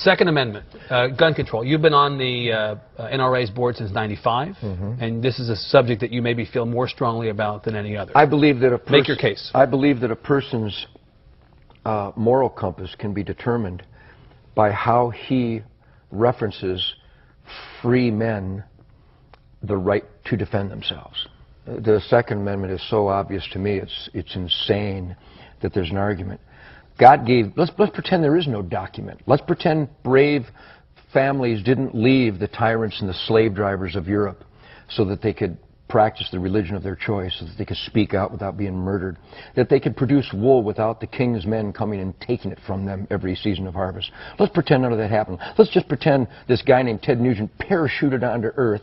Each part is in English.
Second Amendment, gun control. You've been on the NRA's board since '95, and this is a subject that you maybe feel more strongly about than any other. I believe that Make your case. I believe that a person's moral compass can be determined by how he references free men the right to defend themselves. The Second Amendment is so obvious to me, it's insane that there's an argument. God gave, let's pretend there is no document. Let's pretend brave families didn't leave the tyrants and the slave drivers of Europe so that they could practice the religion of their choice, so that they could speak out without being murdered, that they could produce wool without the king's men coming and taking it from them every season of harvest. Let's pretend none of that happened. Let's just pretend this guy named Ted Nugent parachuted onto Earth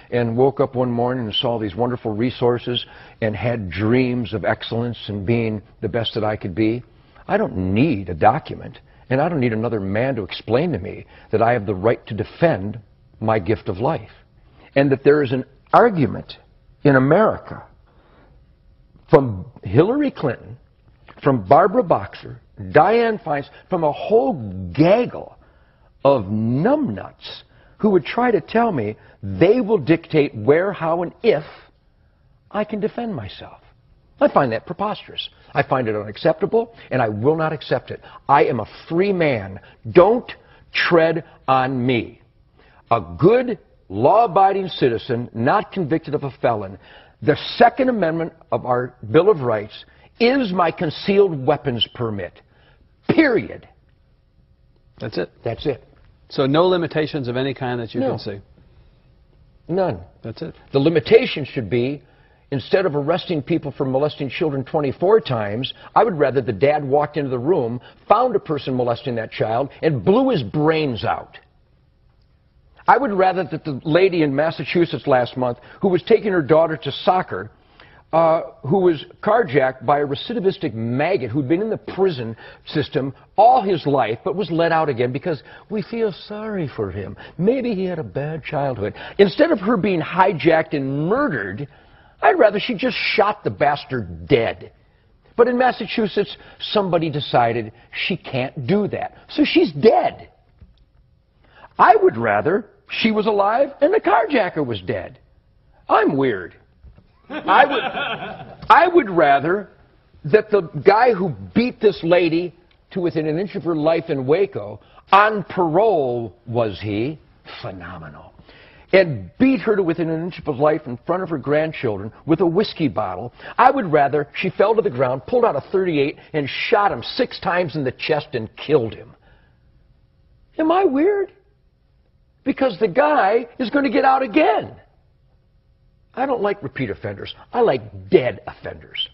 and woke up one morning and saw these wonderful resources and had dreams of excellence and being the best that I could be. I don't need a document, and I don't need another man to explain to me that I have the right to defend my gift of life. And that there is an argument in America from Hillary Clinton, from Barbara Boxer, Dianne Feinstein, from a whole gaggle of numbnuts who would try to tell me they will dictate where, how, and if I can defend myself. I find that preposterous. I find it unacceptable, and I will not accept it. I am a free man. Don't tread on me. A good, law-abiding citizen, not convicted of a felon. The Second Amendment of our Bill of Rights is my concealed weapons permit. Period. That's it? That's it. So no limitations of any kind that you can see? None. That's it. The limitation should be, instead of arresting people for molesting children 24 times, I would rather the dad walked into the room, found a person molesting that child, and blew his brains out. I would rather that the lady in Massachusetts last month who was taking her daughter to soccer, who was carjacked by a recidivistic maggot who'd been in the prison system all his life but was let out again because we feel sorry for him. Maybe he had a bad childhood. Instead of her being hijacked and murdered, I'd rather she just shot the bastard dead. But in Massachusetts, somebody decided she can't do that. So she's dead. I would rather she was alive and the carjacker was dead. I'm weird. I would rather that the guy who beat this lady to within an inch of her life in Waco, on parole was he, phenomenal, and beat her to within an inch of her life in front of her grandchildren with a whiskey bottle. I would rather she fell to the ground, pulled out a .38, and shot him 6 times in the chest and killed him. Am I weird? Because the guy is going to get out again. I don't like repeat offenders. I like dead offenders.